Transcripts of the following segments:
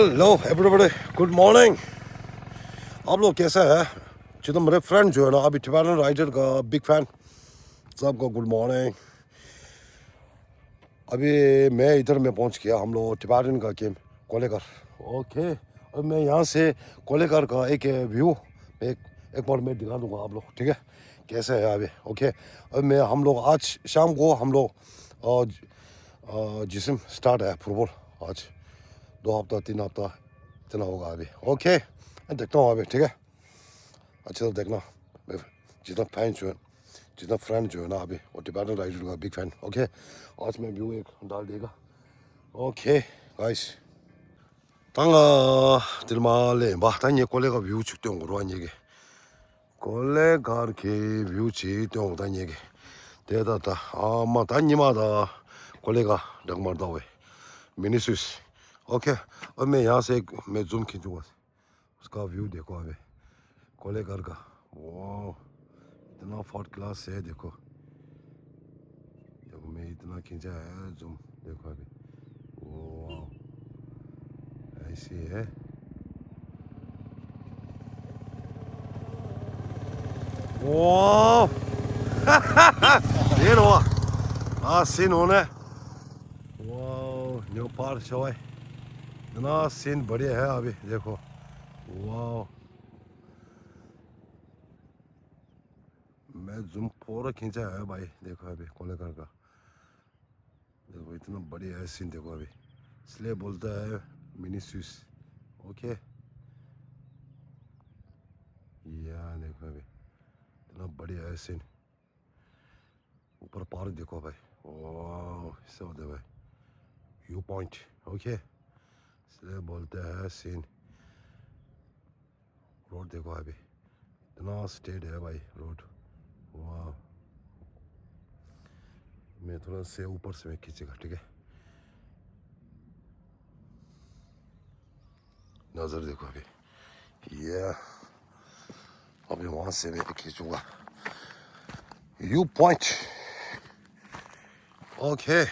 Hello everybody, good morning. आप लोग कैसा है? जितना मेरे फ्रेंड जो है ना अभी टिबेटन राइडर का बिग फैन, सबको गुड मॉर्निंग। अभी मैं इधर में पहुंच गया, हम लोग टिबेटन का गेम कोलेकर। ओके, अब मैं यहाँ से कोलेकर का एक व्यू एक बार मैं दिखा दूंगा आप लोग, ठीक है? कैसा है अभी? ओके, अब मैं हम लोग आज शाम को हम लोग जिसम स्टार्ट है फुटबॉल आज 2 हफ्ता 3 हफ्ता इतना होगा अभी। ओके, देखता हूँ अभी, ठीक है? अच्छे से देखना। मैं जितना फैन जो है, जितना फ्रेंड जो है ना अभी वो टिबेटन राइडर का बिग फैन। ओके, आज मैं व्यू एक डाल देगा। Okay guys, 당아 들말레 마탄예 콜레가 뷰 축동 거로한 얘기 콜레가 이렇게 뷰 지동 단 얘기 대다다 아마 단님마다 콜레가 정말다 왜 मिनीसिस। ओके, अब मैं यहाँ से मैं जूम खींचूंगा, उसका व्यू देखो अभी कोलेकर का। वाह, इतना फर्स्ट क्लास है, देखो जब मैं इतना खींचा है जूम, देखो अभी। वाह, ऐसी है। वाह ये रहा सीन होने। वाह, न्यू पार्क शो है, इतना सीन बढ़िया है अभी देखो। वाह, मैं जूम पूरा खींचा है भाई, देखो अभी कोलेकर का। देखो इतना बढ़िया है सीन, देखो अभी इसलिए बोलता है मिनी स्विस। ओके, या देखो अभी इतना बढ़िया है सीन। ऊपर पार्क देखो भाई। वाह, इससे होता है भाई व्यू पॉइंट। ओके, इसलिए बोलते हैं सीन। रोड देखो अभी इतना स्ट्रेट है भाई रोड। वाह, मैं थोड़ा से ऊपर से मैं खींचेगा, ठीक है? नज़र देखो अभी, ये अभी वहाँ से मैं खींचूंगा view point. Okay,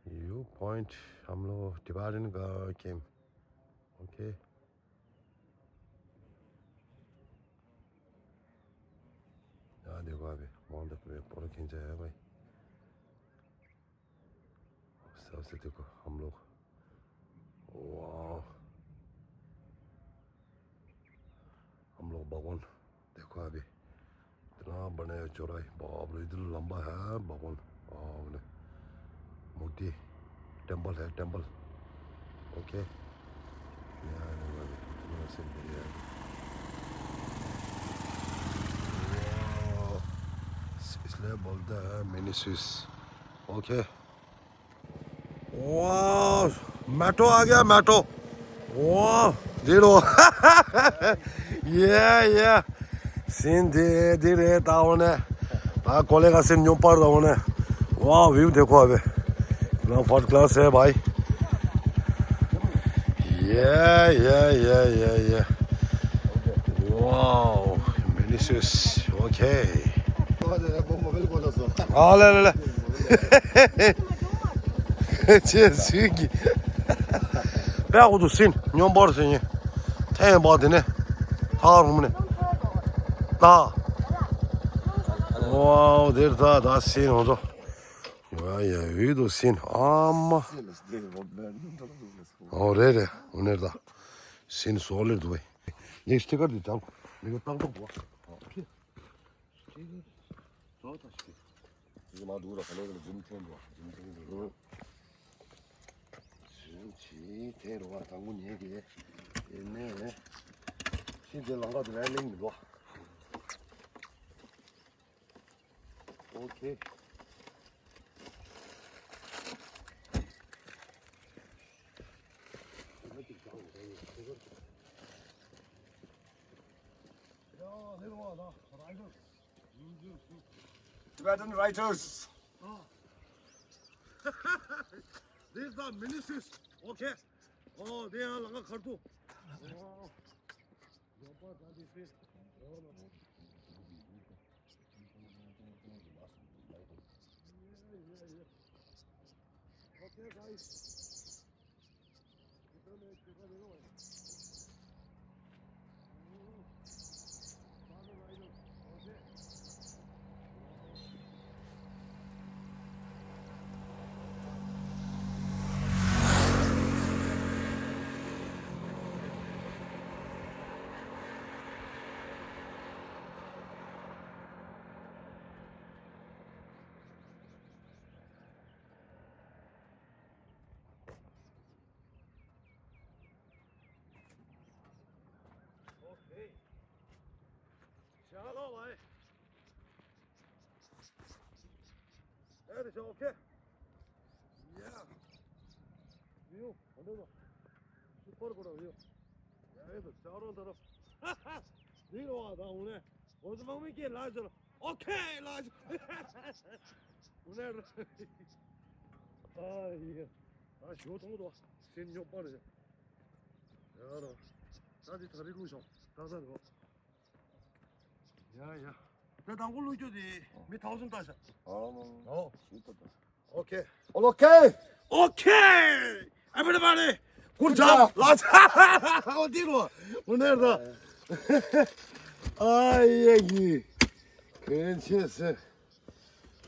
view point हम लोग टिबेटन का गेम। ओके, यहाँ देखो अभी वहाँ तक मैं पूरा खींचा है भाई। सबसे देखो हम लोग। वाह, हम लोग भवन देखो अभी इतना बड़े चौड़ाई, बाप रे इतना लंबा है भवन। बाप रे, मूर्ति टेम्पल है, टेम्पल। ओके, यहाँ देखो अभी इतना सीन बढ़िया है। वाह, इसलिए बोलता है मिनी स्विस। ओके, वाह मेट्रो आ गया, मेट्रो। वाह जीरो ये सीन धीरे धीरे तावने ता कोलेगा सीन न्यू पर तावने। वाह, व्यू देखो अबे इतना फर्स्ट क्लास है भाई। ये वाह, मिनीसिस। ओके, ले 제 수익이 빼고도 신 년버릇이니 태양 받으네 다 오네 나. 와우, 내일다 신 오죠. 야야, 위도 신 아마 그래 오늘다 신 솔리드 왜. 이 스티커도 있잖아, 이거 땅도 봐. 좋다 시키. 이거 누구라 가려고 좀 봐. 지 대로와 당군 얘기 얘네 신들 랑가도 랜딩 봐. 오케이, 야 내려와 나 라이더 Tibetan writers. This is the ministers. Okay. Oh, they are like a cartoon. Okay, guys. Okay. Shallow way. That is okay. Yeah. View. Wonderful. Super good view. Yeah, it's a charo daro. Zero da une. Oz mami ke large. Okay, large. Une. Ay. 아, 교통도 신용 빠르지. 야라. 다시 다리로 좀. 다다로. 야야. 나 당골로 줘지. 미 타우슨 다시. 어. 오케이. 오케이. 오케이. Everybody. Good job. 라자. 어디로? 오늘도. 아이 얘기. 괜찮았어.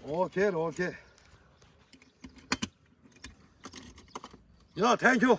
오케이. 야, 땡큐.